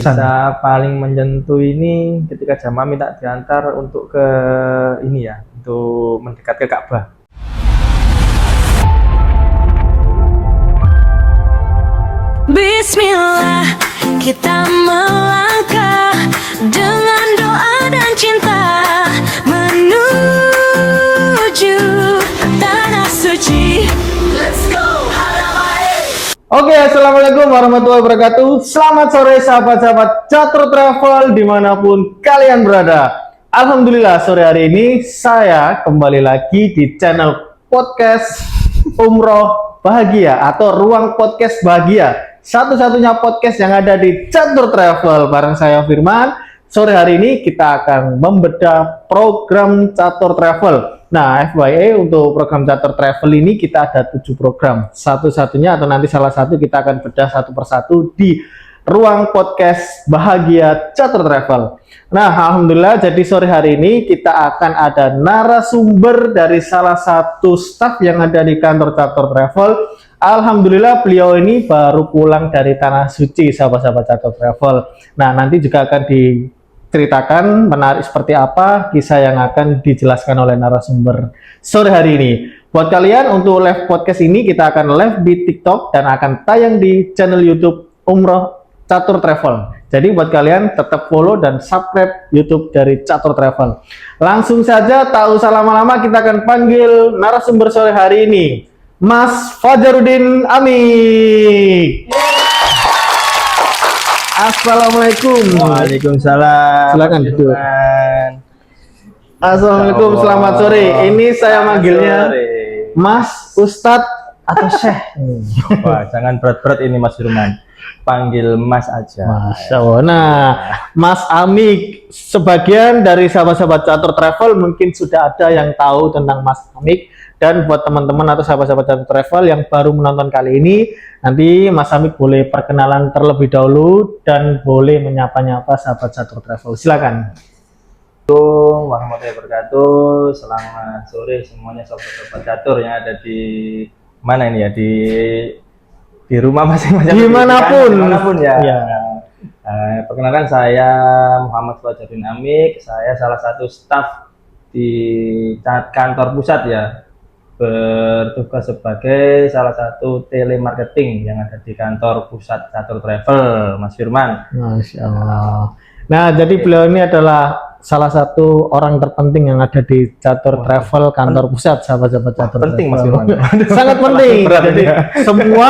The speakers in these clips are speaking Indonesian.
Bisa paling menyentuh ini ketika jamaah minta diantar untuk ke ini ya, untuk mendekat ke Ka'bah. Bismillah, kita melangkah dengan doa dan cinta menuju tanah suci. Let's go. Oke, assalamualaikum warahmatullahi wabarakatuh. Selamat sore sahabat-sahabat Catur Travel dimanapun kalian berada. Alhamdulillah sore hari ini saya kembali lagi di channel podcast Umroh Bahagia atau Ruang Podcast Bahagia. Satu-satunya podcast yang ada di Catur Travel bareng saya Firman. Sore hari ini kita akan membedah program Catur Travel. Nah, FYI untuk program Catur Travel ini kita ada 7 program. Satu-satunya atau nanti salah satu kita akan bedah satu persatu di Ruang Podcast Bahagia Catur Travel. Nah, alhamdulillah jadi sore hari ini kita akan ada narasumber dari salah satu staf yang ada di kantor Catur Travel. Alhamdulillah beliau ini baru pulang dari Tanah Suci, sahabat-sahabat Catur Travel. Nah, nanti juga akan diceritakan menarik seperti apa kisah yang akan dijelaskan oleh narasumber sore hari ini. Buat kalian untuk live podcast ini kita akan live di TikTok dan akan tayang di channel YouTube Umroh Catur Travel. Jadi buat kalian tetap follow dan subscribe YouTube dari Catur Travel. Langsung saja tak usah lama-lama kita akan panggil narasumber sore hari ini, Mas Fajarudin Amik. Assalamualaikum. Waalaikumsalam. Silakan duduk. Assalamualaikum, selamat sore. Ini saya manggilnya Mas, Ustadz atau Syekh. Wah, jangan berat-berat ini Mas Firman. Panggil Mas aja. Masya Allah. Nah, Mas Amik, sebagian dari sahabat-sahabat Catur Travel mungkin sudah ada yang tahu tentang Mas Amik. Dan buat teman-teman atau sahabat-sahabat Catur Travel yang baru menonton kali ini, nanti Mas Amik boleh perkenalan terlebih dahulu dan boleh menyapa-nyapa sahabat Catur Travel. Silakan. Assalamualaikum warahmatullahi wabarakatuh. Selamat sore semuanya sobat-sobat Catur yang ada di mana ini ya, di rumah masing-masing. Dimanapun ya. Ya. Perkenalkan saya Muhammad Fajarudin Amik. Saya salah satu staf di kantor pusat ya, bertugas sebagai salah satu telemarketing yang ada di kantor pusat Catur Travel, Mas Firman. Masya Allah. Nah, jadi beliau ini adalah salah satu orang terpenting yang ada di Catur Travel kantor pusat, sahabat-sahabat Catur Penting Travel. Mas Firman. Sangat penting. Berat, Jadi ya. semua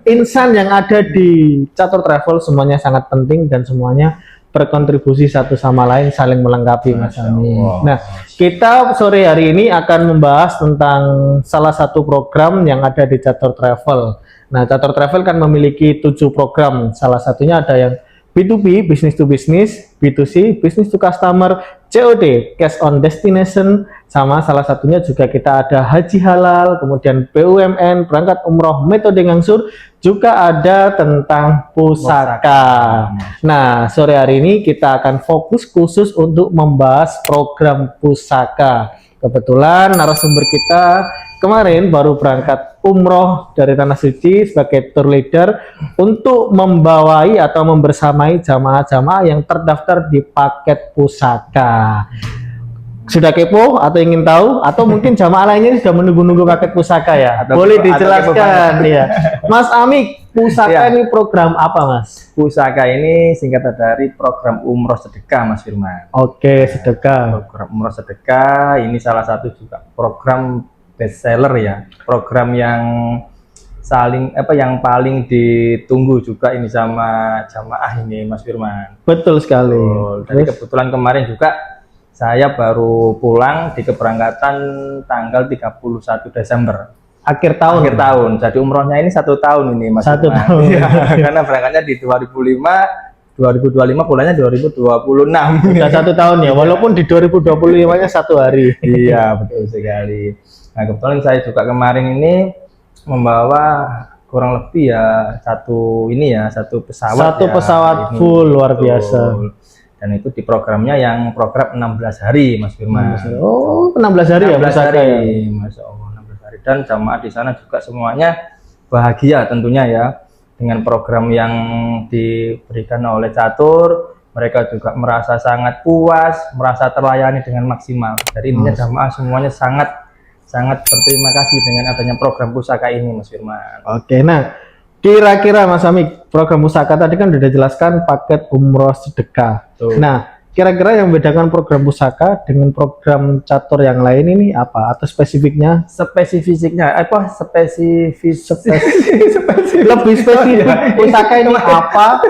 insan yang ada di Catur Travel semuanya sangat penting dan semuanya berkontribusi satu sama lain, saling melengkapi, Mas Amik. Nah, kita sore hari ini akan membahas tentang salah satu program yang ada di Catur Travel. Nah, Catur Travel kan memiliki 7 program. Salah satunya ada yang B2B, business to business, B2C, business to customer, COD, cash on destination, sama salah satunya juga kita ada haji halal, kemudian BUMN, berangkat umroh, metode ngangsur, juga ada tentang pusaka. Nah, sore hari ini kita akan fokus khusus untuk membahas program pusaka. Kebetulan narasumber kita kemarin baru berangkat umroh dari Tanah Suci sebagai tour leader untuk membawai atau membersamai jamaah-jamaah yang terdaftar di paket pusaka. Sudah kepo atau ingin tahu atau mungkin jamaah lainnya sudah menunggu-nunggu paket pusaka ya? Boleh dijelaskan ya. Mas Amik, pusaka ini program apa, Mas? Pusaka ini singkatan dari program umroh sedekah, Mas Firman. Oke, sedekah. Program umroh sedekah ini salah satu juga program best seller ya, program yang yang paling ditunggu juga ini sama jamaah ini, Mas Firman. Betul sekali. Jadi kebetulan kemarin juga saya baru pulang di keberangkatan tanggal 31 Desember. Akhir tahun. Jadi umrohnya ini 1 tahun ini, Mas. 1 Firman. tahun. Ya, karena berangkatnya di 2025, pulangnya 2026. Sudah 1 tahun ya, walaupun di 2025-nya 1 hari. Iya, betul sekali. Nah, kebetulan saya juga kemarin ini membawa kurang lebih ya satu pesawat. Satu pesawat full, luar biasa. Dan itu di programnya yang program 16 hari, Mas Firman. Oh, 16 hari 16 ya pusaka hari, ya. Masya Allah, 16 hari. Dan jamaah di sana juga semuanya bahagia tentunya ya. dengan program yang diberikan oleh Catur, mereka juga merasa sangat puas, merasa terlayani dengan maksimal. Jadi intinya jamaah semuanya sangat berterima kasih dengan adanya program pusaka ini, Mas Firman. Oke, nah kira-kira Mas Amik, program pusaka tadi kan sudah jelaskan paket umroh sedekah. Tuh. Nah, kira-kira yang membedakan program pusaka dengan program catur yang lain ini apa? Atau spesifiknya? Spesifiknya apa? Lebih spesifik pusaka ini apa?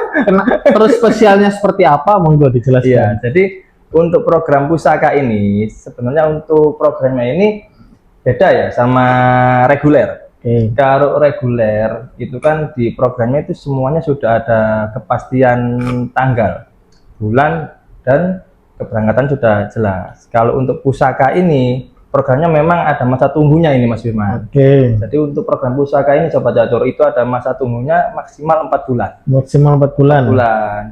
Terus spesialnya seperti apa? Monggo Iya, dijelaskan. jadi untuk program pusaka ini sebenarnya untuk programnya ini beda ya sama reguler. Oke. Kalau reguler itu kan di programnya itu semuanya sudah ada kepastian tanggal, bulan, dan keberangkatan sudah jelas. Kalau untuk pusaka ini programnya memang ada masa tunggunya ini, Mas Firman. Oke. Jadi untuk program pusaka ini Sobat Catur itu ada masa tunggunya maksimal 4 bulan. Maksimal 4 bulan.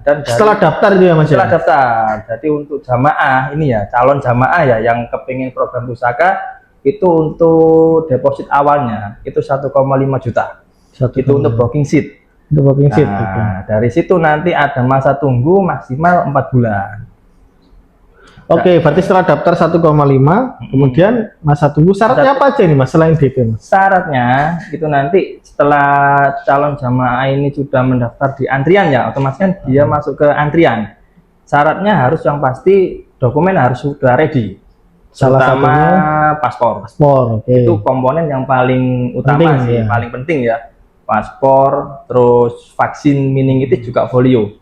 Dan dari, Setelah daftar itu ya Mas? setelah daftar. Jadi untuk jamaah ini ya, calon jamaah ya yang kepingin program pusaka itu untuk deposit awalnya itu 1,5 juta. Itu untuk booking seat. Untuk booking seat. Nah, dari situ nanti ada masa tunggu maksimal 4 bulan. Oke, berarti setelah daftar 1,5, kemudian masa tunggu. Syaratnya apa aja nih Mas selain DP Mas? Syaratnya itu nanti setelah calon jamaah ini sudah mendaftar di antrian ya, otomatis kan dia masuk ke antrian. Syaratnya harus yang pasti dokumen harus sudah ready. Salah Terutama satunya paspor. Paspor, oke. Itu komponen yang paling utama Penting, sih, ya. paling penting ya. Paspor, terus vaksin meningitis juga folio.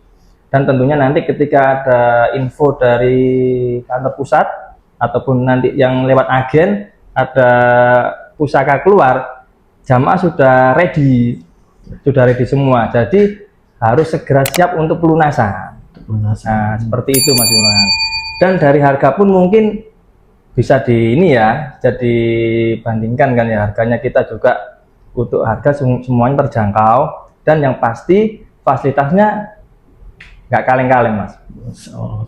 Dan tentunya nanti ketika ada info dari kantor pusat ataupun nanti yang lewat agen ada pusaka keluar, jamaah sudah ready semua. Jadi harus segera siap untuk pelunasan. Nah, seperti itu Mas Yunan. Dan dari harga pun mungkin bisa di ini ya, jadi bandingkan kan ya, harganya kita juga untuk harga semuanya terjangkau dan yang pasti fasilitasnya nggak kaleng-kaleng Mas.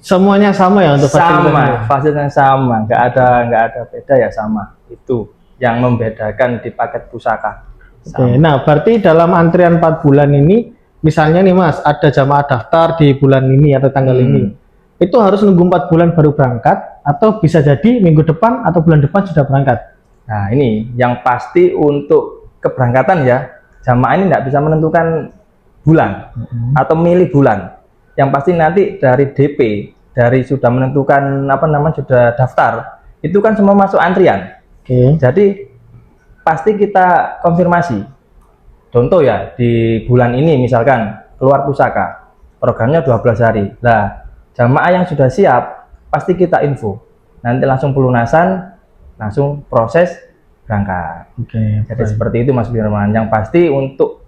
Semuanya sama ya untuk Sama, fasilitasnya sama, nggak ada beda ya, sama. Itu yang membedakan di paket pusaka. Oke, nah berarti dalam antrian 4 bulan ini, misalnya nih Mas, ada jamaah daftar di bulan ini atau tanggal ini, itu harus nunggu 4 bulan baru berangkat, atau bisa jadi minggu depan atau bulan depan sudah berangkat? Nah ini yang pasti untuk keberangkatan ya, jamaah ini nggak bisa menentukan bulan atau milih bulan. Yang pasti nanti dari DP, dari sudah menentukan apa namanya, sudah daftar, itu kan semua masuk antrian. Oke. Jadi pasti kita konfirmasi. Contoh ya, di bulan ini misalkan keluar pusaka, programnya 12 hari. Nah, jamaah yang sudah siap pasti kita info. Nanti langsung pelunasan, langsung proses berangkat. Oke. Jadi seperti itu Mas Firman. Yang pasti untuk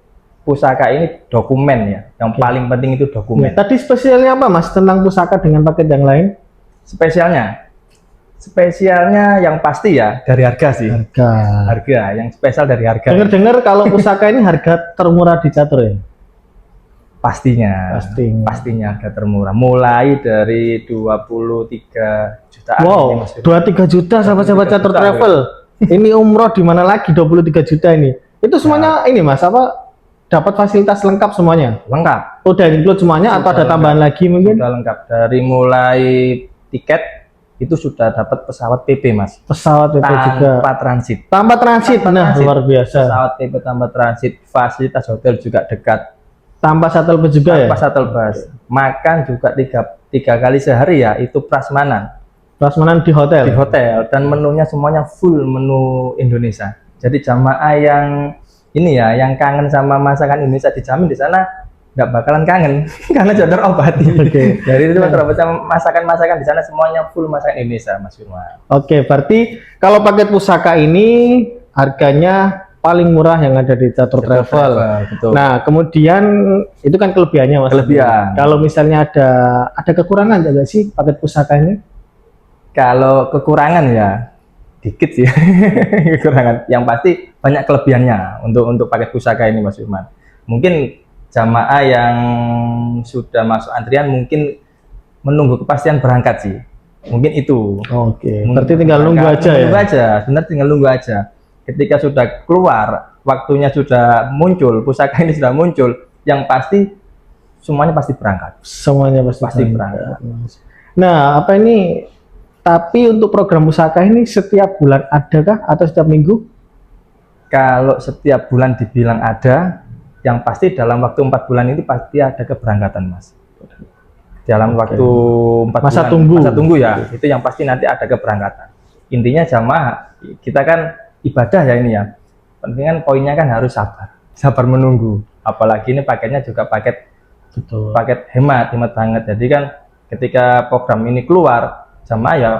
pusaka ini dokumen ya. Yang paling penting itu dokumen. Tadi spesialnya apa Mas tentang pusaka dengan paket yang lain? Spesialnya yang pasti ya dari harga sih. Harga. Yang spesial dari harga. Dengar-dengar kalau pusaka ini harga termurah di catur ya? Pastinya harga termurah. Mulai dari 23 jutaan. Wow, 23 juta sahabat-sahabat catur travel. Ini umroh di mana lagi 23 juta ini? Itu semuanya ini Mas, apa dapat fasilitas lengkap semuanya? Lengkap. Udah include semuanya atau ada tambahan lagi mungkin? Sudah lengkap. Dari mulai tiket itu sudah dapat pesawat PP Mas. Pesawat PP juga. Tanpa transit. Tanpa transit. Nah, luar biasa. Pesawat PP tanpa transit, fasilitas hotel juga dekat. Tanpa shuttle bus juga ya? Tanpa shuttle bus. Makan juga tiga kali sehari ya, itu prasmanan. Prasmanan di hotel? Di hotel, dan menunya semuanya full menu Indonesia. Jadi jamaah yang ini ya, yang kangen sama masakan Indonesia, dijamin di sana nggak bakalan kangen karena sudah terobati. Jadi itu masakan-masakan di sana semuanya full masakan Indonesia Mas Firman. Oke, berarti kalau paket pusaka ini harganya paling murah yang ada di Catur Travel. Betul. Nah, kemudian itu kan kelebihannya Mas. Kelebihan. Kalau misalnya ada kekurangan nggak sih paket pusaka ini? Kalau kekurangan ya dikit sih. Kekurangan. Yang pasti banyak kelebihannya untuk paket pusaka ini Mas Firman. Mungkin jamaah yang sudah masuk antrian mungkin menunggu kepastian berangkat sih. Mungkin itu. Oke. Berarti tinggal nunggu aja ya. Nunggu aja, benar tinggal nunggu aja. ketika sudah keluar, waktunya sudah muncul, pusaka ini sudah muncul, yang pasti semuanya pasti berangkat. Semuanya pasti berangkat. Nah, apa ini? Tapi untuk program pusaka ini setiap bulan ada kah atau setiap minggu? Kalau setiap bulan dibilang ada, yang pasti dalam waktu 4 bulan ini pasti ada keberangkatan, Mas. Dalam waktu 4 Masa bulan, tunggu ya, itu yang pasti nanti ada keberangkatan. Intinya jamaah, kita kan ibadah ya ini ya. Penting kan poinnya kan harus sabar menunggu. Apalagi ini paketnya juga paket hemat banget. Jadi kan ketika program ini keluar, jamaah ya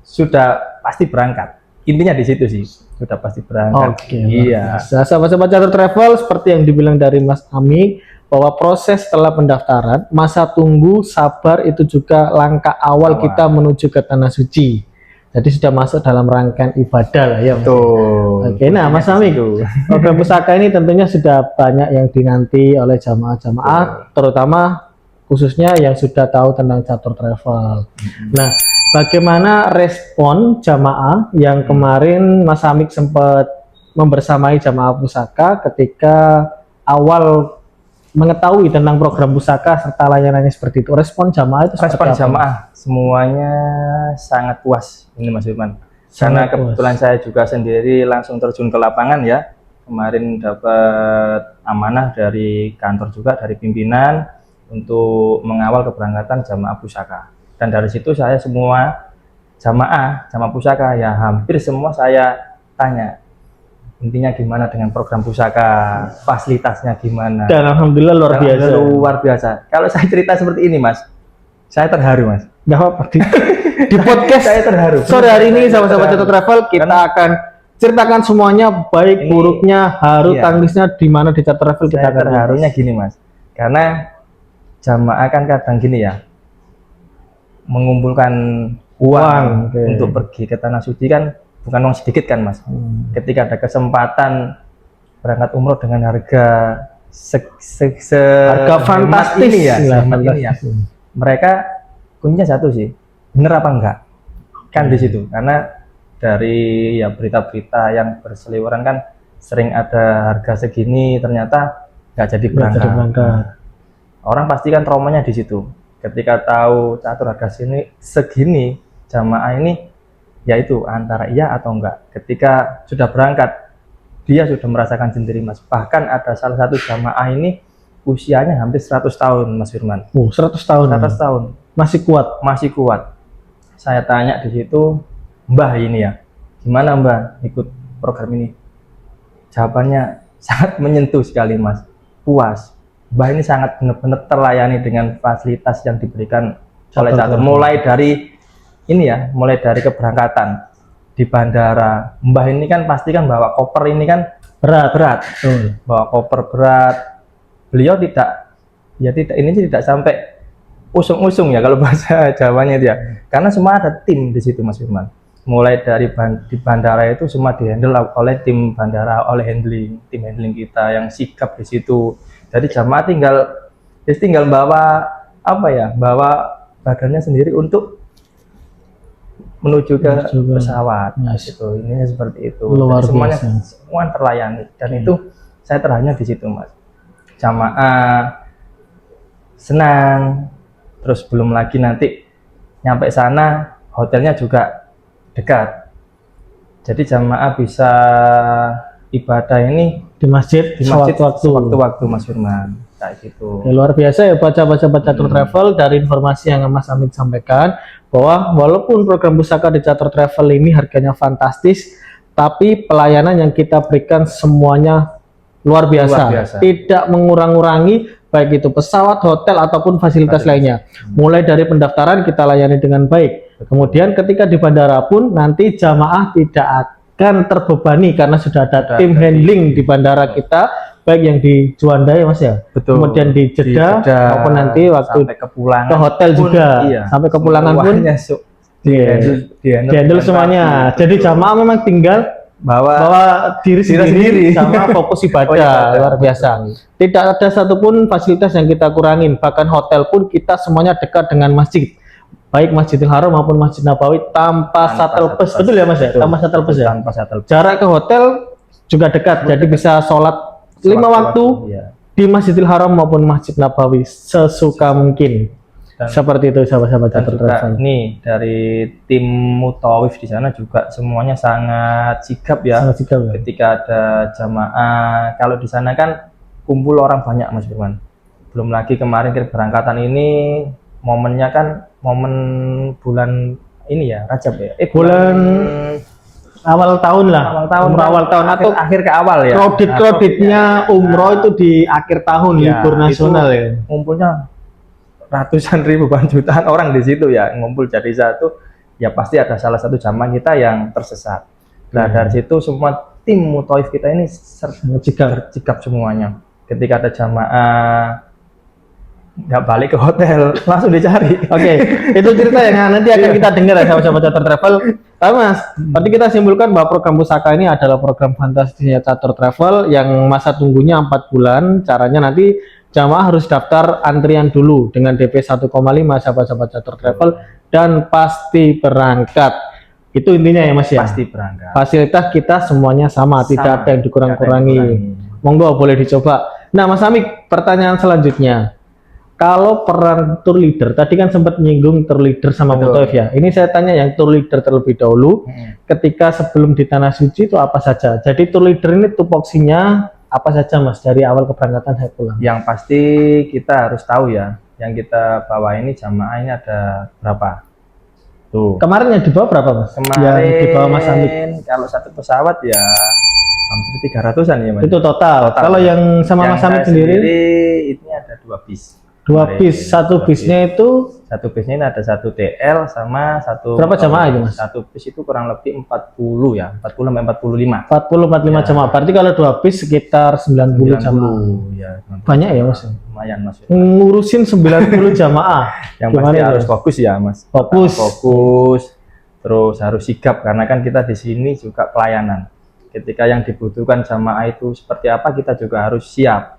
sudah pasti berangkat. Intinya di situ sih, sudah pasti berangkat. Iya. Sahabat-sahabat Catur Travel, seperti yang dibilang dari Mas Amik, bahwa proses setelah pendaftaran, masa tunggu, sabar itu juga langkah awal kita menuju ke Tanah Suci. Jadi sudah masuk dalam rangkaian ibadah lah ya. Betul. Oke, nah Mas Amik, program pusaka ini tentunya sudah banyak yang dinanti oleh jamaah-jamaah, terutama khususnya yang sudah tahu tentang Catur Travel. Nah, bagaimana respon jamaah yang kemarin Mas Amik sempat membersamai jamaah pusaka ketika awal mengetahui tentang program pusaka serta layanannya seperti itu? Respon jamaah itu respon jamaah semuanya sangat puas ini Mas Firman, karena kebetulan saya juga sendiri langsung terjun ke lapangan ya. Kemarin dapat amanah dari kantor juga, dari pimpinan untuk mengawal keberangkatan jamaah pusaka, dan dari situ saya semua jamaah pusaka ya hampir semua saya tanya intinya gimana dengan program pusaka, fasilitasnya gimana, dan alhamdulillah luar biasa. Kalau saya cerita seperti ini Mas, saya terharu Mas. Nggak apa-apa, di podcast saya terharu. Sore hari ini sahabat-sahabat Catur Travel kita akan ceritakan semuanya, baik buruknya, haru tangisnya di mana di Catur Travel kita akan terharunya gini Mas, karena jamaah kan kadang gini ya, mengumpulkan uang untuk pergi ke Tanah Suci kan bukan uang sedikit kan Mas. Ketika ada kesempatan berangkat umroh dengan harga harga fantastis ini ya, mereka kuncinya satu sih, bener apa enggak kan di situ. Karena dari ya berita-berita yang berseliweran kan sering ada harga segini ternyata nggak jadi berangkat. Orang pasti kan traumanya di situ. Ketika tahu catur harga segini jamaah ini, yaitu antara iya atau enggak. Ketika sudah berangkat, dia sudah merasakan sendiri Mas. Bahkan ada salah satu jamaah ini usianya hampir 100 tahun Mas Firman. 100 tahun. 100 tahun. Masih kuat. Masih kuat. Saya tanya di situ, Mbah ini ya, gimana Mbah ikut program ini? Jawabannya sangat menyentuh sekali Mas. Puas. Mbah ini sangat benar-benar terlayani dengan fasilitas yang diberikan oleh catur. Mulai dari ini ya, mulai dari keberangkatan di bandara. Mbah ini kan pasti kan bawa koper ini kan berat. Bawa koper berat. Beliau tidak sampai usung-usung ya kalau bahasa Jawanya dia. Karena semua ada tim di situ Mas Firman. Mulai dari di bandara itu semua dihandle oleh tim bandara, oleh tim handling kita yang sigap di situ. Jadi jamaah tinggal bawa bawa badannya sendiri untuk menuju ke pesawat. Gitu. Ini seperti itu. Semuanya semua terlayani, dan itu saya terhanya di situ Mas. Jamaah senang, terus belum lagi nanti nyampe sana hotelnya juga dekat, jadi jamaah bisa ibadah ini di masjid sewaktu-waktu Mas Firman kayak gitu. Ya, luar biasa ya baca Catur Travel. Dari informasi yang Mas Amit sampaikan, bahwa walaupun program pusaka di Catur Travel ini harganya fantastis, tapi pelayanan yang kita berikan semuanya luar biasa. Tidak mengurang-urangi baik itu pesawat, hotel ataupun fasilitas lainnya. Mulai dari pendaftaran kita layani dengan baik. Kemudian ketika di bandara pun nanti jamaah tidak akan terbebani karena sudah ada tim handling di bandara kita, baik yang di Juanda ya Mas ya. Betul. Kemudian di Jeddah maupun nanti waktu sampai kepulangan ke hotel pun, juga sampai kepulangan pun dihandle semuanya. Jadi jamaah memang tinggal bawa diri sendiri sama fokus ibadah. Luar biasa. Tidak ada satupun fasilitas yang kita kurangin, bahkan hotel pun kita semuanya dekat dengan masjid. baik Masjidil Haram maupun Masjid Nabawi tanpa shuttle bus. Betul ya Mas ya? Betul. Tanpa shuttle bus ya. Tanpa shuttle bus. Jarak ke hotel juga dekat, jadi bisa sholat 5 waktu Iya. di Masjidil Haram maupun Masjid Nabawi sesuka mungkin. Dan- Seperti itu sahabat-sahabat Dan Catur juga Travel. nih dari tim Mutawif di sana juga semuanya sangat sigap ya. Sangat sigap ya. Ketika ada jamaah, kalau di sana kan kumpul orang banyak Mas Firman. Belum lagi kemarin keberangkatan ini momennya kan momen bulan ini ya Rajab ya. Bulan awal tahun lah, umroh awal tahun atau akhir ke awal ya. kreditnya umroh itu di akhir tahun Ya, libur nasional itu ya. Ngumpulnya ratusan ribu bahkan jutaan orang di situ ya ngumpul jadi satu, ya pasti ada salah satu jamaah kita yang tersesat. Nah dari situ semua tim Mutawif kita ini Sangat sigap. tercikap semuanya. Ketika ada jamaah nggak balik ke hotel langsung dicari. Oke, itu cerita yang nanti akan kita dengar ya sahabat-sahabat Catur Travel. Tapi Mas, tadi kita simpulkan bahwa program Pusaka ini adalah program fantastisnya Catur Travel yang masa tunggunya 4 bulan. Caranya nanti jamaah harus daftar antrian dulu dengan DP 1,5 sahabat-sahabat Catur Travel dan pasti berangkat. Itu intinya ya Mas ya. Pasti berangkat. Fasilitas kita semuanya sama, tidak ada yang dikurang-kurangi. Monggo boleh dicoba. Nah Mas Amik, pertanyaan selanjutnya. Kalau peran tour leader, tadi kan sempat nyinggung tour leader sama Betul. Mutawif ya. Ini saya tanya yang tour leader terlebih dahulu. Ketika sebelum di Tanah Suci itu apa saja? Jadi tour leader ini tupoksinya apa saja Mas dari awal keberangkatan saya pulang? Yang pasti kita harus tahu ya, yang kita bawa ini jamaah ini ada berapa? Tuh. Kemarin yang dibawa berapa Mas? Kemarin Yang dibawa Mas Amik? kalau satu pesawat ya hampir 300-an ya Mas. Itu total. Kalau yang sama Yang Mas Amik saya sendiri? ini ada 2 bis. Dua Kemarin. bis, satu Dua bisnya itu Satu bisnya ini ada 1 TL sama 1. Berapa jamaah itu, Mas? Satu bis itu kurang lebih 40 ya, 40 sampai 45. 40-45 jamaah. Berarti kalau 2 bis sekitar 90 jamaah. Ya, Banyak ya Mas? lumayan Mas. Ngurusin 90 jamaah. Yang Gimana pasti itu? harus fokus ya Mas. Fokus. Fokus, terus harus sigap karena kan kita di sini juga pelayanan. Ketika yang dibutuhkan jamaah itu seperti apa kita juga harus siap.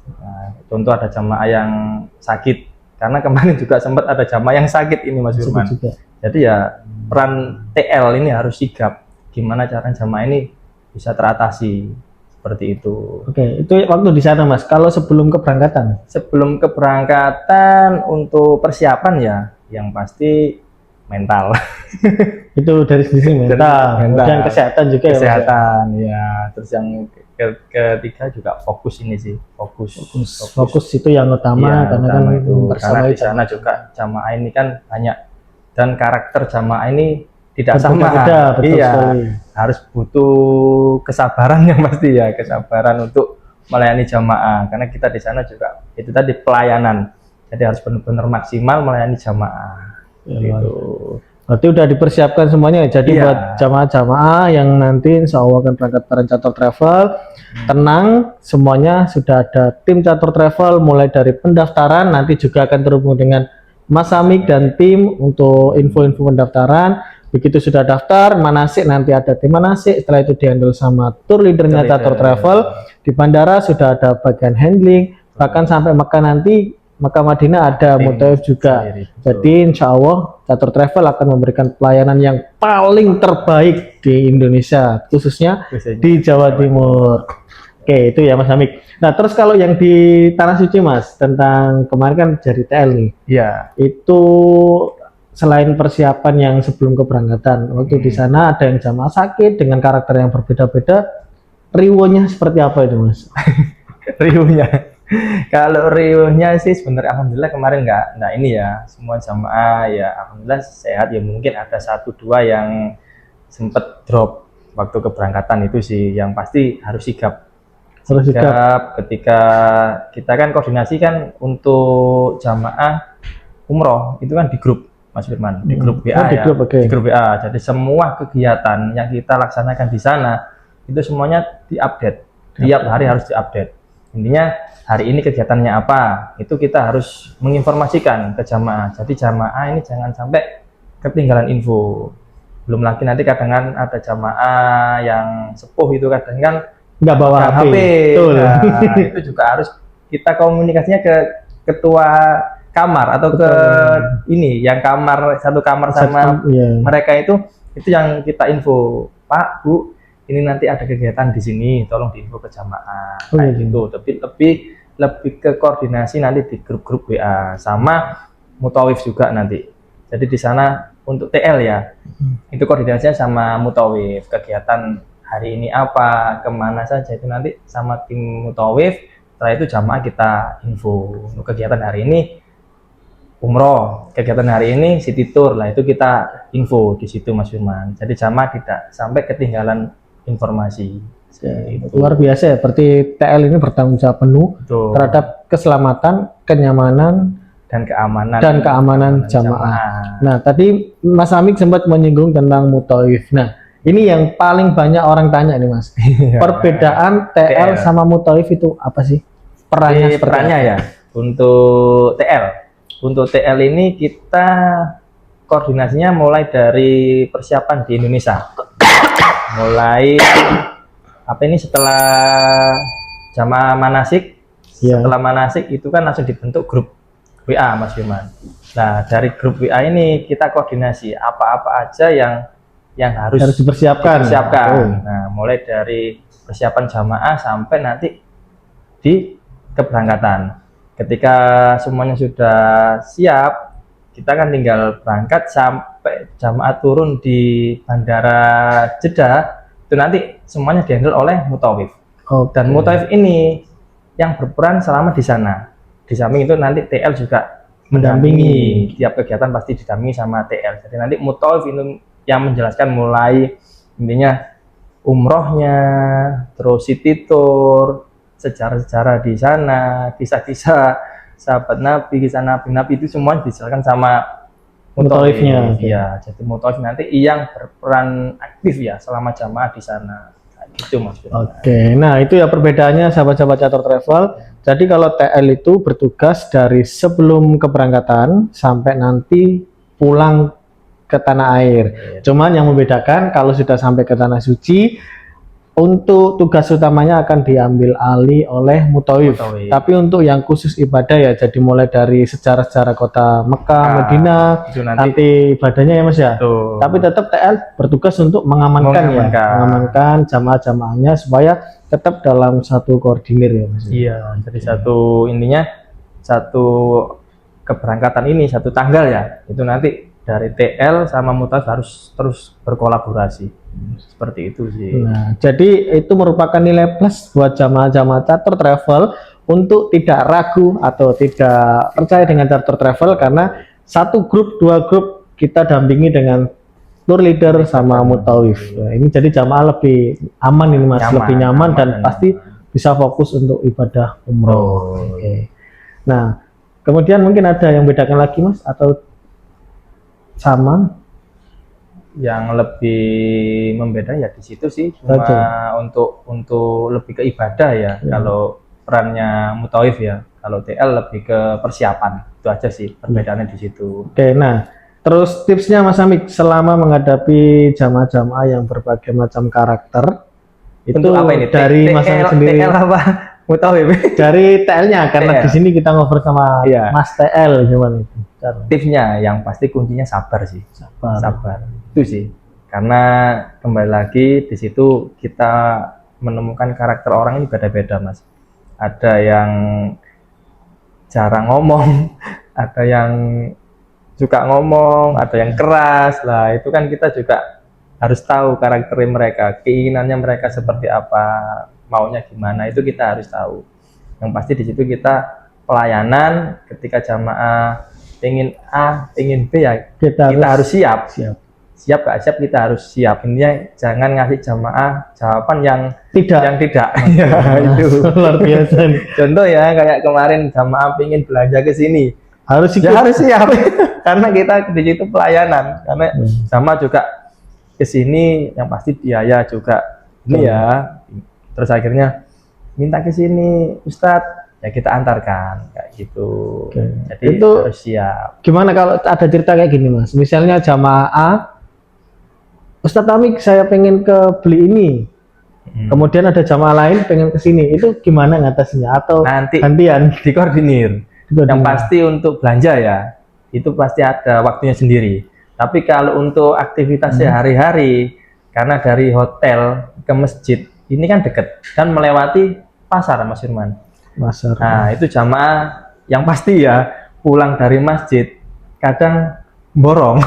Nah, contoh ada jamaah yang sakit, karena kemarin juga sempat ada jamaah yang sakit ini Mas Firman. Juga. Jadi ya peran TL ini harus sigap. Gimana cara jamaah ini bisa teratasi seperti itu. Oke, itu waktu di sana Mas. Kalau sebelum keberangkatan, Sebelum keberangkatan untuk persiapan ya, yang pasti mental. itu dari sisi mental, Mental. dan kesehatan juga ya Mas. Kesehatan ya. Terus yang ketiga juga fokus ini sih, fokus. Fokus itu yang utama Iya, karena kan utama itu. bersama Karena di sana juga jamaah ini kan banyak dan karakter jamaah ini tidak sama. berbeda-beda, betul Iya, sekali. harus butuh kesabaran yang pasti ya, kesabaran untuk melayani jamaah. Karena kita di sana juga itu tadi pelayanan, jadi harus benar-benar maksimal melayani jamaah. Ya, Gitu. Berarti udah dipersiapkan semuanya ya. Jadi Iya. buat jamaah-jamaah yang nanti insya Allah akan berangkat bareng Catur Travel, tenang, semuanya sudah ada tim Catur Travel mulai dari pendaftaran, nanti juga akan terhubung dengan Mas Amik dan tim untuk info-info pendaftaran. Begitu sudah daftar, manasik nanti ada tim manasik, setelah itu dihandle sama tour leadernya Tour leader. Catur Travel. Di bandara sudah ada bagian handling, bahkan sampai Mekah nanti, Mekah Madinah ada Tim Mutawif juga. sendiri, betul. Jadi insya Allah Catur Travel akan memberikan pelayanan yang paling terbaik di Indonesia, khususnya di Jawa Timur. Oke, itu ya Mas Amik. Nah, terus kalau yang di Tanah Suci Mas, tentang kemarin kan jadi TL nih, Iya. itu selain persiapan yang sebelum keberangkatan, waktu di sana ada yang jamaah sakit dengan karakter yang berbeda-beda, riwonya seperti apa itu Mas? Riuhnya. Kalau riuhnya sih sebenarnya alhamdulillah kemarin nggak ini ya, semua jamaah ya alhamdulillah sehat ya, mungkin ada 1-2 yang sempet drop waktu keberangkatan itu sih, yang pasti harus sigap. Harus sigap. Ketika kita kan koordinasi kan untuk jamaah umroh itu kan di grup Mas Firman, di grup WA di ya, grup, oke. di grup WA. Jadi semua kegiatan yang kita laksanakan di sana itu semuanya diupdate, tiap hari harus diupdate. Intinya hari ini kegiatannya apa, itu kita harus menginformasikan ke jamaah. Jadi jamaah ini jangan sampai ketinggalan info. Belum lagi nanti kadang kan ada jamaah yang sepuh itu kadang kan Nggak bawa HP. HP. Betul. Nah, itu juga harus kita komunikasinya ke ketua kamar atau ke ini yang kamar satu kamar sama Iya. mereka itu yang kita info, Pak, Bu, ini nanti ada kegiatan di sini, tolong diinfo ke jamaah kayak iya. gitu. Tapi lebih ke koordinasi nanti di grup-grup WA sama Mutawif juga nanti. Jadi di sana untuk TL ya, itu koordinasinya sama Mutawif, kegiatan hari ini apa, kemana saja itu nanti sama tim Mutawif. Setelah itu jamaah kita info untuk kegiatan hari ini umroh, kegiatan hari ini city tour lah, itu kita info di situ Mas Firman. Jadi jamaah tidak sampai ketinggalan informasi. Itu. Luar biasa ya, berarti TL ini bertanggung jawab penuh Betul. terhadap keselamatan, kenyamanan, dan keamanan jamaah. Nah, tadi Mas Amik sempat menyinggung tentang Mutawif. Nah, ini yang paling banyak orang tanya nih Mas. Perbedaan TL sama Mutawif itu apa sih? Perannya ya. Untuk TL ini kita koordinasinya mulai dari persiapan di Indonesia. Mulai setelah jamaah manasik, setelah manasik itu kan langsung dibentuk grup WA Mas Firman. Nah, dari grup WA ini kita koordinasi apa-apa aja yang harus dipersiapkan. Nah, mulai dari persiapan jamaah sampai nanti di keberangkatan. Ketika semuanya sudah siap, kita kan tinggal berangkat sampai jamaah turun di Bandara Jeddah. Itu nanti semuanya dihandle oleh Mutawif. Dan Mutawif ini yang berperan selama di sana. Di samping itu nanti TL juga mendampingi. Tiap kegiatan pasti didampingi sama TL. Jadi nanti Mutawif itu yang menjelaskan mulai intinya umrohnya, terus city tour, sejarah-sejarah di sana, kisah-kisah sahabat Nabi, kisah Nabi itu semua dijelaskan sama Mutawifnya. Iya, jadi Mutawif nanti yang berperan aktif ya selama jamaah di sana. Gitu Mas. Oke, nah itu ya perbedaannya sahabat-sahabat Catur Travel. Jadi kalau TL itu bertugas dari sebelum keberangkatan sampai nanti pulang ke tanah air. Cuman yang membedakan kalau sudah sampai ke tanah suci, untuk tugas utamanya akan diambil alih oleh Mutawif. Tapi untuk yang khusus ibadah ya, jadi mulai dari sejarah-sejarah kota Mekah, Madinah, nanti ibadahnya ya Mas ya. Tapi tetap TL bertugas untuk mengamankan jamaah-jamaahnya supaya tetap dalam satu koordinir ya Mas. Iya, jadi satu keberangkatan ini satu tanggal ya. Itu nanti dari TL sama Mutawif harus terus berkolaborasi. Seperti itu sih. Nah, jadi itu merupakan nilai plus buat jamaah-jamaah Catur Travel untuk tidak ragu atau tidak percaya dengan Catur Travel karena satu grup, dua grup kita dampingi dengan tour leader sama Mutawif. Nah, ini jadi jamaah lebih aman ini Mas, lebih nyaman dan pasti bisa fokus untuk ibadah umroh. Oke. Nah, kemudian mungkin ada yang bedakan lagi Mas atau sama? Yang lebih membeda ya di situ sih, cuma untuk lebih ke ibadah ya. Kalau perannya Mutawif ya, kalau TL lebih ke persiapan. Itu aja sih perbedaannya di situ. Oke, nah terus tipsnya Mas Amik selama menghadapi jamaah-jamaah yang berbagai macam karakter itu apa ini? Dari Mas Amik sendiri. TL apa? Mutawif. Dari TL-nya karena di sini kita ngobrol sama Mas TL gimana itu? Tipsnya yang pasti kuncinya sabar sih. Sabar. Itu sih. Karena kembali lagi di situ kita menemukan karakter orang ini beda-beda Mas. Ada yang jarang ngomong, ada yang suka ngomong, ada yang keras lah. Itu kan kita juga harus tahu karakter mereka, keinginannya mereka seperti apa, maunya gimana, itu kita harus tahu. Yang pasti di situ kita pelayanan ketika jamaah ingin A, ingin B ya kita harus siap. Siap gak siap kita harus siap. Intinya jangan ngasih jamaah jawaban yang tidak. Ya, itu luar biasa nih. Contoh ya kayak kemarin jamaah ingin belanja ke sini. Harus siap. Karena kita di situ pelayanan. Karena sama juga ke sini yang pasti biaya juga. Ini ya. Terus akhirnya minta ke sini, Ustadz, ya kita antarkan kayak gitu. Jadi itu harus siap. Gimana kalau ada cerita kayak gini Mas? Misalnya jamaah A, Ustadz Amik saya pengen ke beli ini, kemudian ada jamaah lain pengen ke sini, itu gimana ngatasinnya atau nanti gantian? Dikoordinir. Yang pasti untuk belanja ya, itu pasti ada waktunya sendiri. Tapi kalau untuk aktivitas sehari-hari, karena dari hotel ke masjid ini kan dekat dan melewati pasar, Mas Firman. Pasar. Nah, itu jamaah yang pasti ya pulang dari masjid kadang borong,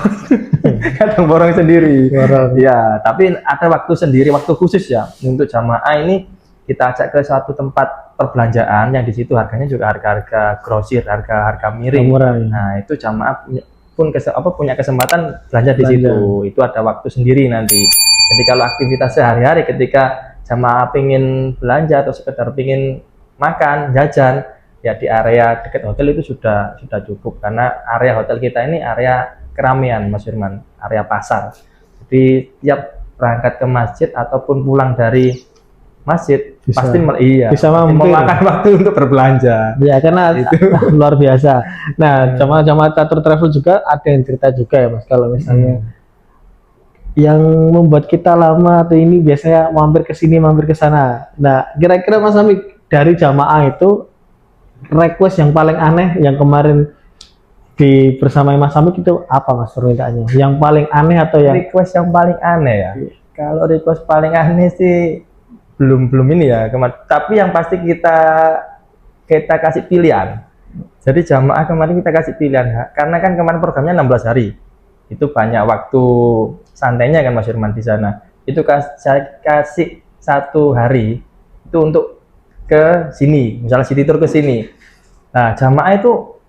kadang borong sendiri. Borong. Ya, tapi ada waktu sendiri, waktu khusus ya untuk jamaah ini kita ajak ke suatu tempat perbelanjaan yang di situ harganya juga harga-harga grosir, harga-harga miring. Murah, ya. Nah, itu jamaah punya kesempatan belanja di situ. Itu ada waktu sendiri nanti. Jadi kalau aktivitas sehari-hari ketika jamaah pingin belanja atau sekedar pingin makan, jajan, ya di area dekat hotel itu sudah cukup, karena area hotel kita ini area keramaian, Mas Firman, area pasar. Jadi tiap berangkat ke masjid ataupun pulang dari masjid pasti memakan waktu untuk berbelanja. Ya, karena itu luar biasa. Nah, jamaah catur travel juga ada yang cerita juga ya, Mas, kalau misalnya yang membuat kita lama atau ini biasanya mampir ke sini, mampir ke sana. Nah, kira-kira Mas Amik dari jamaah itu request yang paling aneh yang kemarin bersama Mas Amik itu apa, Mas, permintaannya? Yang paling aneh atau yang request yang paling aneh ya? Kalau request paling aneh sih belum ini ya, tapi yang pasti kita kasih pilihan. Jadi jamaah kemarin kita kasih pilihan, karena kan kemarin programnya 16 hari. Itu banyak waktu santainya kan, Mas Firman, di sana. Itu saya kasih 1 hari itu untuk ke sini, misalnya city tour ke sini. Nah, jamaah itu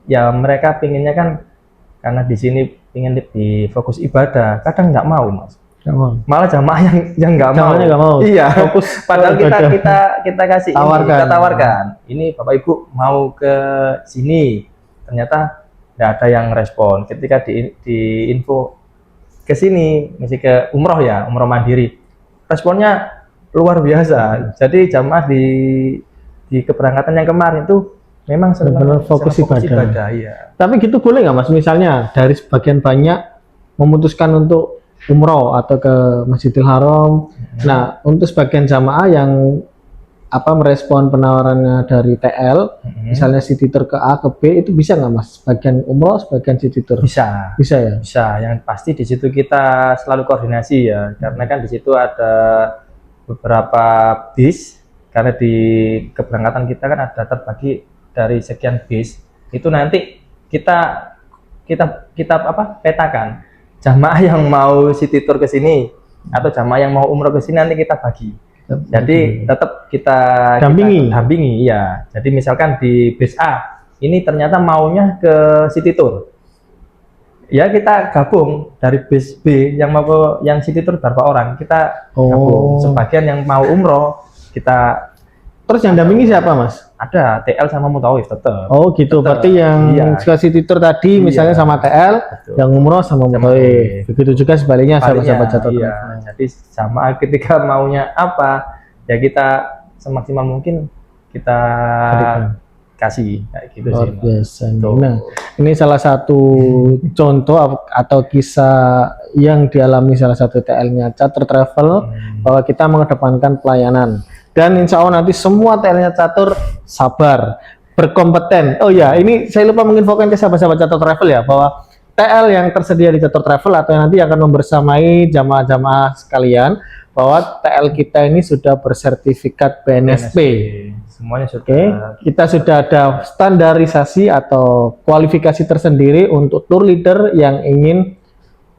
ya mereka pinginnya kan karena di sini pingin lebih fokus ibadah, kadang nggak mau, Mas. Malah jamaah yang nggak mau. Iya, fokus. Padahal kita kasih kita tawarkan. Ini Bapak Ibu mau ke sini, ternyata nggak ada yang respon. Ketika di info ke sini, mesti ke umroh ya, umroh mandiri, responnya luar biasa. Jadi jamaah di keberangkatan yang kemarin itu memang benar-benar fokus ibadah. Iya. Tapi gitu boleh nggak, Mas? Misalnya dari sebagian banyak memutuskan untuk umroh atau ke Masjidil Haram. Nah, untuk sebagian jamaah yang merespon penawarannya dari TL, misalnya city tour ke A ke B, itu bisa nggak, Mas? Sebagian umroh, sebagian city tour. Bisa ya. Bisa. Yang pasti di situ kita selalu koordinasi ya, karena kan di situ ada beberapa bis, karena di keberangkatan kita kan ada terbagi dari sekian bis. Itu nanti kita petakan jamaah yang mau city tour ke sini atau jamaah yang mau umroh ke sini, nanti kita bagi. Jadi tetap kita dampingi ya. Jadi misalkan di bis A ini ternyata maunya ke city tour, ya kita gabung dari bis B yang city tour berapa orang, kita gabung. Sebagian yang mau umroh kita. Terus yang dampingi siapa, Mas? Ada TL sama Mutawif tetap. Oh gitu, berarti yang ke city tour tadi misalnya sama TL, betul, yang umroh sama Mutawif. Begitu juga sebaliknya sahabat-sahabat catur. Iya. Jadi sama ketika maunya apa, ya kita semaksimal mungkin kita kasih kayak gitu. Luar biasa. Nah, ini salah satu contoh atau kisah yang dialami salah satu TL-nya Catur Travel, bahwa kita mengedepankan pelayanan. Dan insya Allah nanti semua TL-nya Catur sabar, berkompeten. Oh ya, ini saya lupa menginfokan ke sahabat-sahabat Catur Travel ya, bahwa TL yang tersedia di Catur Travel atau yang nanti akan membersamai jamaah-jamaah sekalian, bahwa TL kita ini sudah bersertifikat BNSP. Semuanya sudah. Oke, kita sudah ada standarisasi atau kualifikasi tersendiri untuk tour leader yang ingin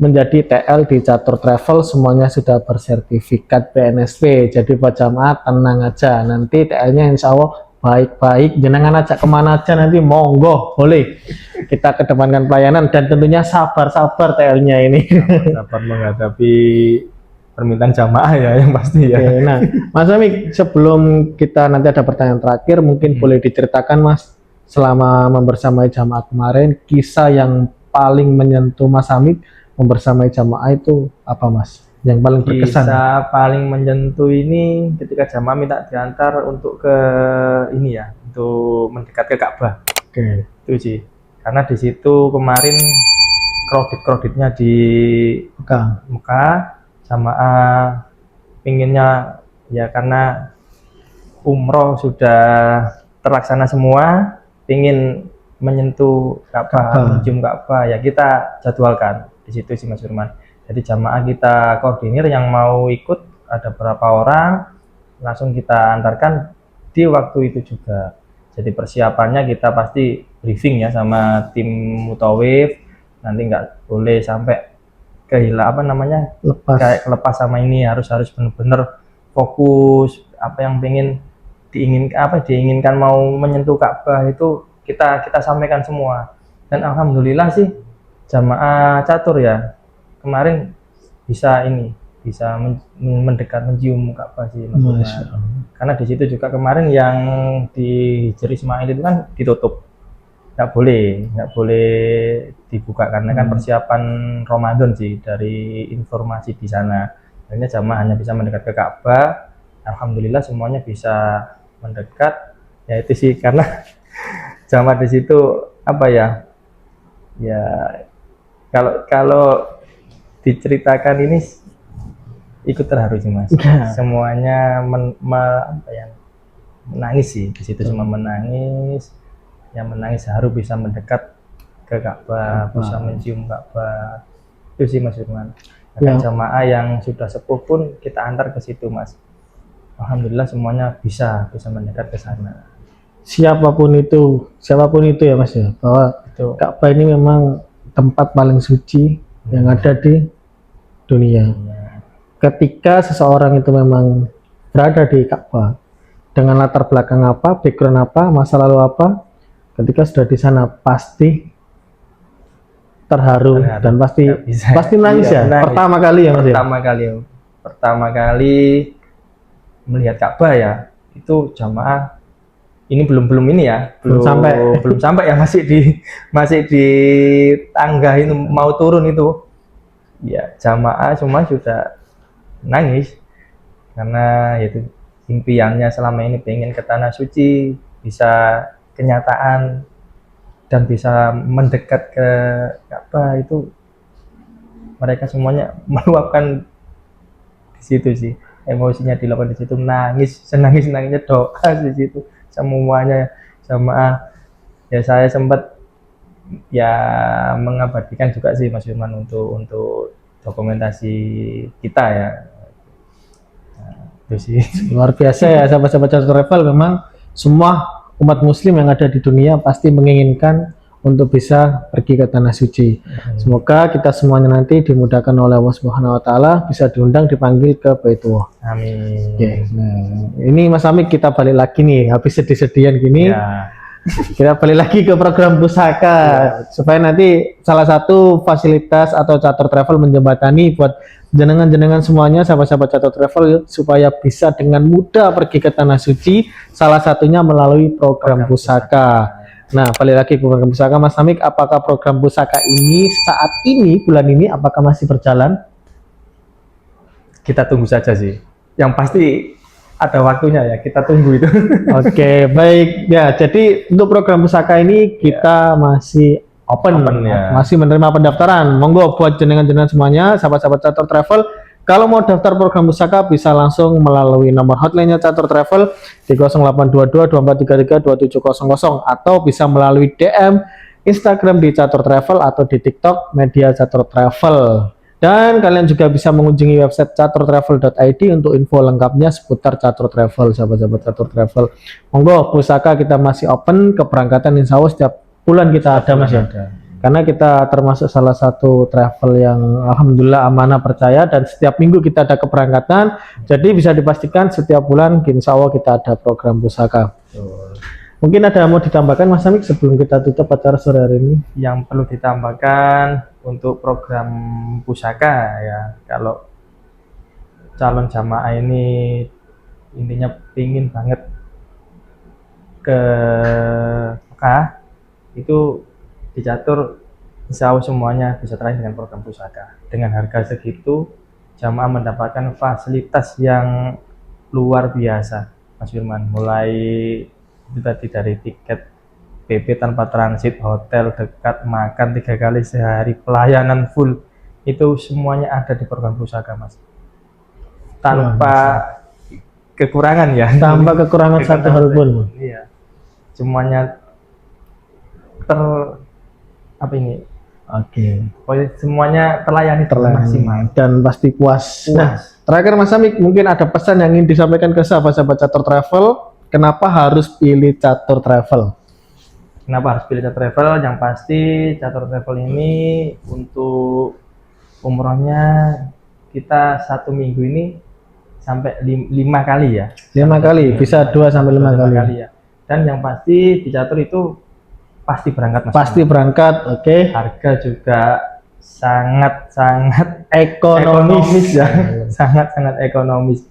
menjadi TL di Catur Travel, semuanya sudah bersertifikat BNSP. Jadi buat jamaah tenang aja, nanti TL-nya insya Allah baik-baik, jenengan ajak kemana aja nanti monggo, boleh. Kita kedepankan pelayanan dan tentunya sabar-sabar TL-nya ini. Sabar menghadapi permintaan jamaah ya, yang pasti ya. Oke, nah, Mas Amik, sebelum kita nanti ada pertanyaan terakhir, mungkin boleh diceritakan, Mas, selama membersamai jamaah kemarin, kisah yang paling menyentuh Mas Amik membersamai jamaah itu apa, Mas? Yang paling berkesan? Kisah paling menyentuh ini ketika jamaah minta diantar untuk ke ini ya, untuk mendekat ke Ka'bah. Oke. Itu sih. Karena di situ kemarin kreditnya di Mekah, jamaah pinginnya ya karena umroh sudah terlaksana semua, ingin menyentuh Ka'bah, Ka'bah. mencium Ka'bah, ya kita jadwalkan di situ sih Mas Firman. Jadi jamaah kita koordinir yang mau ikut ada berapa orang, langsung kita antarkan di waktu itu juga. Jadi persiapannya kita pasti briefing ya sama tim mutawif, nanti nggak boleh sampai kehilangan Lepas. kayak kelepas sama ini, harus benar-benar fokus apa yang diinginkan mau menyentuh Ka'bah itu kita sampaikan semua. Dan alhamdulillah sih jamaah catur ya kemarin bisa mendekat mencium Ka'bah sih Mas Firman. Masya Allah. Karena di situ juga kemarin yang di Hijri Ismail itu kan ditutup, nggak boleh dibuka karena kan persiapan Ramadan sih dari informasi di sana. Akhirnya jamaah hanya bisa mendekat ke Ka'bah. Alhamdulillah semuanya bisa mendekat. Ya itu sih karena jamaah di situ apa ya? Ya kalau diceritakan ini ikut terharu sih Mas. Semuanya menangis sih di situ, cuma menangis. Yang menangis haru bisa mendekat ke Ka'bah, bisa mencium Ka'bah. Itu sih Mas Firman. Bahkan jamaah yang sudah sepuh pun kita antar ke situ Mas. Alhamdulillah semuanya bisa mendekat ke sana. Siapapun itu ya Mas ya, bahwa Itu Ka'bah ini memang tempat paling suci yang ada di dunia. Ketika seseorang itu memang berada di Ka'bah dengan latar belakang apa, background apa, masa lalu apa, ketika sudah di sana pasti terharu dan pasti nggak bisa. pasti nangis Iya, ya. nangis. Pertama kali ya Mas ya. Pertama kali melihat Ka'bah ya, itu jamaah ini belum ini ya, belum sampai ya, masih di tangga itu mau turun itu. Ya, jamaah semua sudah nangis karena itu impiannya selama ini pengen ke tanah suci bisa kenyataan dan bisa mendekat ke Ka'bah, itu mereka semuanya meluapkan di situ sih, emosinya dilakukan di situ, senangnya doa di situ semuanya jamaah. Ya saya sempat ya mengabadikan juga sih Mas Firman untuk dokumentasi kita ya. Nah, itu sih Luar biasa ya sahabat-sahabat Catur Travel, memang semua umat muslim yang ada di dunia pasti menginginkan untuk bisa pergi ke tanah suci. Semoga kita semuanya nanti dimudahkan oleh Allah Subhanahu wa taala bisa diundang dipanggil ke Baitullah. amin. Oke. Nah, ini Mas Amik kita balik lagi nih, habis sedih-sedihan gini. Ya, Kita balik lagi ke program pusaka supaya nanti salah satu fasilitas atau Catur Travel menjembatani buat jenengan-jenengan semuanya, sahabat-sahabat Catur Travel, supaya bisa dengan mudah pergi ke tanah suci, salah satunya melalui program pusaka. Nah, balik lagi ke program pusaka, Mas Amik, apakah program pusaka ini saat ini bulan ini apakah masih berjalan? kita tunggu saja sih, yang pasti ada waktunya ya, kita tunggu itu. Oke, baik ya. Jadi untuk program pusaka ini kita masih open ya. masih menerima pendaftaran. Monggo buat jenengan-jenengan semuanya, sahabat-sahabat Catur Travel, kalau mau daftar program pusaka bisa langsung melalui nomor hotline-nya Catur Travel di 0822 2433 2700 atau bisa melalui DM Instagram di Catur Travel atau di TikTok media Catur Travel. Dan kalian juga bisa mengunjungi website caturtravel.id untuk info lengkapnya seputar Catur Travel, sahabat-sahabat Catur Travel. Monggo, pusaka kita masih open, keberangkatan insya Allah setiap bulan kita ada Mas ya. Karena kita termasuk salah satu travel yang alhamdulillah amanah percaya dan setiap minggu kita ada keberangkatan. Jadi bisa dipastikan setiap bulan insya Allah kita ada program pusaka. Mungkin ada mau ditambahkan Mas Amik sebelum kita tutup acara sore hari ini? Yang perlu ditambahkan untuk program pusaka ya, kalau calon jamaah ini intinya pingin banget ke Mekah, itu dicatur insya Allah semuanya bisa terakhir dengan program pusaka. Dengan harga segitu jamaah mendapatkan fasilitas yang luar biasa Mas Firman, mulai itu tadi dari tiket PP tanpa transit, hotel dekat, makan 3 kali sehari, pelayanan full, itu semuanya ada di program pusaka Mas, tanpa kekurangan ya, Tanpa kekurangan satu hal pun. iya, semuanya apa ini? Oke. Pokoknya semuanya terlayani maksimal. Dan pasti puas. Nah, terakhir Mas Amik, mungkin ada pesan yang ingin disampaikan ke sahabat-sahabat Catur Travel. Kenapa harus pilih Catur Travel? Kenapa harus pilih Catur Travel? Yang pasti Catur Travel ini untuk umrohnya kita 1 minggu ini sampai 5 kali ya. 5 kali, bisa 2 sampai 5 kali. Ya. Dan yang pasti di Catur itu pasti berangkat Mas. Pasti berangkat, oke. Harga juga sangat Ekonomis ya. sangat ekonomis.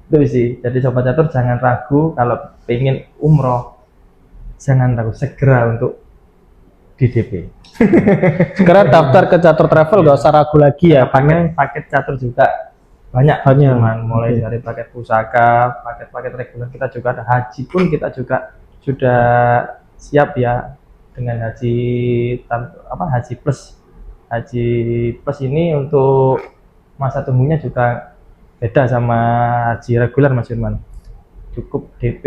Itu sih. Jadi Sobat Catur jangan ragu kalau pengen umroh. Jangan ragu, segera untuk di DP. Segera daftar ke Catur Travel, gak usah ragu lagi ya. Paket Catur juga banyak. Mulai dari paket pusaka, paket reguler kita juga ada. Haji pun kita juga sudah siap ya dengan haji plus. Haji plus ini untuk masa tunggunya juga beda sama haji reguler Mas Firman. Cukup DP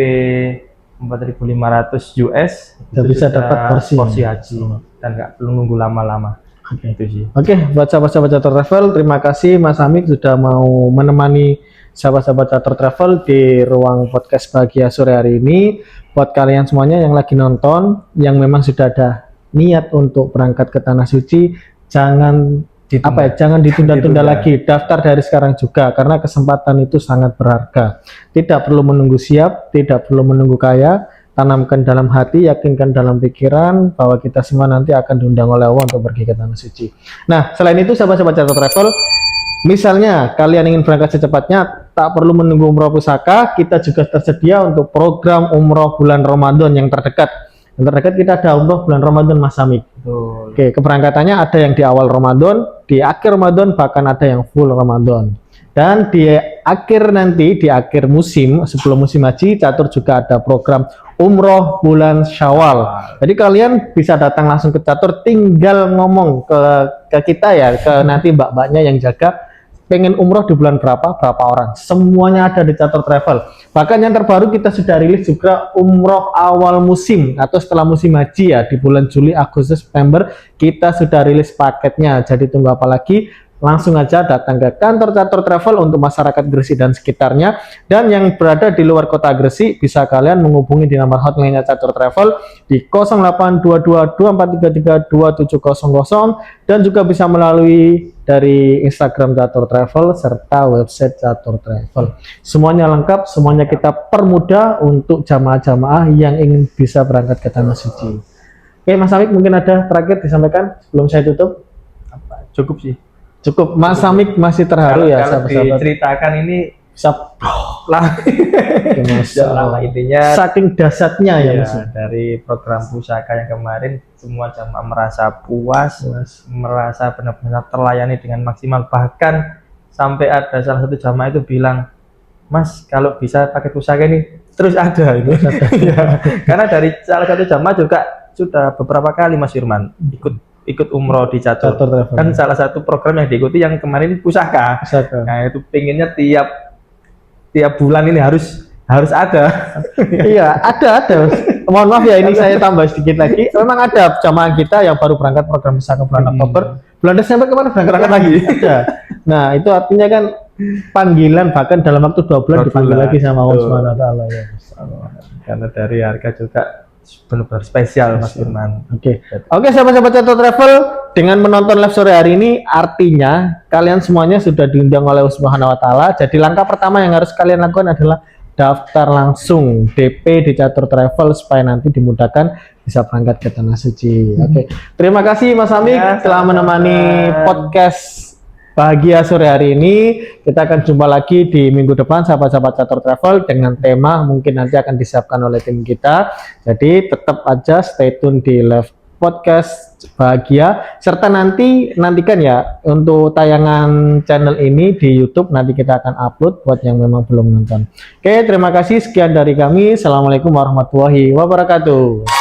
4.500 US udah bisa dapat porsi haji dan nggak perlu nunggu lama-lama. Itu sih. Oke, buat sahabat-sahabat Catur Travel, terima kasih Mas Amik sudah mau menemani sahabat-sahabat Catur Travel di ruang podcast Bahagia sore hari ini. Buat kalian semuanya yang lagi nonton, yang memang sudah ada niat untuk berangkat ke Tanah Suci, jangan ditunda-tunda lagi, daftar dari sekarang juga karena kesempatan itu sangat berharga. Tidak perlu menunggu siap, tidak perlu menunggu kaya, tanamkan dalam hati, yakinkan dalam pikiran bahwa kita semua nanti akan diundang oleh Allah untuk pergi ke Tanah Suci. Nah, selain itu sahabat-sahabat Catur Travel, misalnya kalian ingin berangkat secepatnya, tak perlu menunggu umroh pusaka, kita juga tersedia untuk program umroh bulan Ramadan yang terdekat. Yang terdekat kita ada umroh bulan Ramadan Mas Amik. Oke, keberangkatannya ada yang di awal Ramadan, di akhir Ramadan, bahkan ada yang full Ramadan. Dan di akhir musim, sebelum musim haji, Catur juga ada program umroh bulan Syawal. Jadi kalian bisa datang langsung ke Catur, tinggal ngomong ke kita ya, ke nanti mbak-mbaknya yang jaga, pengen umroh di bulan berapa orang. Semuanya ada di Catur Travel. Bahkan yang terbaru kita sudah rilis juga umroh awal musim atau setelah musim haji ya, di bulan Juli, Agustus, September kita sudah rilis paketnya. Jadi tunggu apa lagi? Langsung aja datang ke kantor Catur Travel untuk masyarakat Gresik dan sekitarnya. Dan yang berada di luar kota Gresik bisa kalian menghubungi di nomor hotline Catur Travel di 082224332700 dan juga bisa melalui dari Instagram Catur Travel serta website Catur Travel. Semuanya lengkap, semuanya kita permudah untuk jamaah-jamaah yang ingin bisa berangkat ke Tanah Suci. Oke, Mas Amik, mungkin ada terakhir disampaikan sebelum saya tutup? Cukup sih. Cukup, Mas Amik masih terharu ya sahabat-sahabat. Diceritakan ini lah intinya saking dasarnya ya Mas. Dari program pusaka yang kemarin semua jamaah merasa puas, merasa benar-benar terlayani dengan maksimal. Bahkan sampai ada salah satu jamaah itu bilang, Mas kalau bisa pakai pusaka ini terus ada itu. Ya. Karena dari salah satu jamaah juga sudah beberapa kali Mas Firman ikut umroh di Catur. Kan salah satu program yang diikuti yang kemarin pusaka. Nah itu pengennya tiap bulan ini harus ada. Iya, ada. Mohon maaf ya, ini saya tambah sedikit lagi. Memang ada jamaah kita yang baru berangkat program pusaka bulan Oktober, bulan Desember kemarin berangkat lagi. Ada. Nah, itu artinya kan panggilan, bahkan dalam waktu 2 bulan dipanggil lagi sama Allah Subhanahu wa taala ya. Karena dari harga juga benar-benar spesial Mas Firman. Oke, sahabat-sahabat Catur Travel, dengan menonton live sore hari ini artinya kalian semuanya sudah diundang oleh Allah Subhanahu wa taala. Jadi langkah pertama yang harus kalian lakukan adalah daftar langsung DP di Catur Travel supaya nanti dimudahkan bisa berangkat ke Tanah Suci. Oke. Terima kasih Mas Amik telah menemani podcast Bahagia sore hari ini. Kita akan jumpa lagi di minggu depan sahabat-sahabat Catur Travel dengan tema mungkin nanti akan disiapkan oleh tim kita. Jadi tetap aja stay tune di live podcast Bahagia, serta nantikan ya untuk tayangan channel ini di YouTube, nanti kita akan upload buat yang memang belum nonton. Oke, terima kasih, sekian dari kami. Assalamualaikum warahmatullahi wabarakatuh.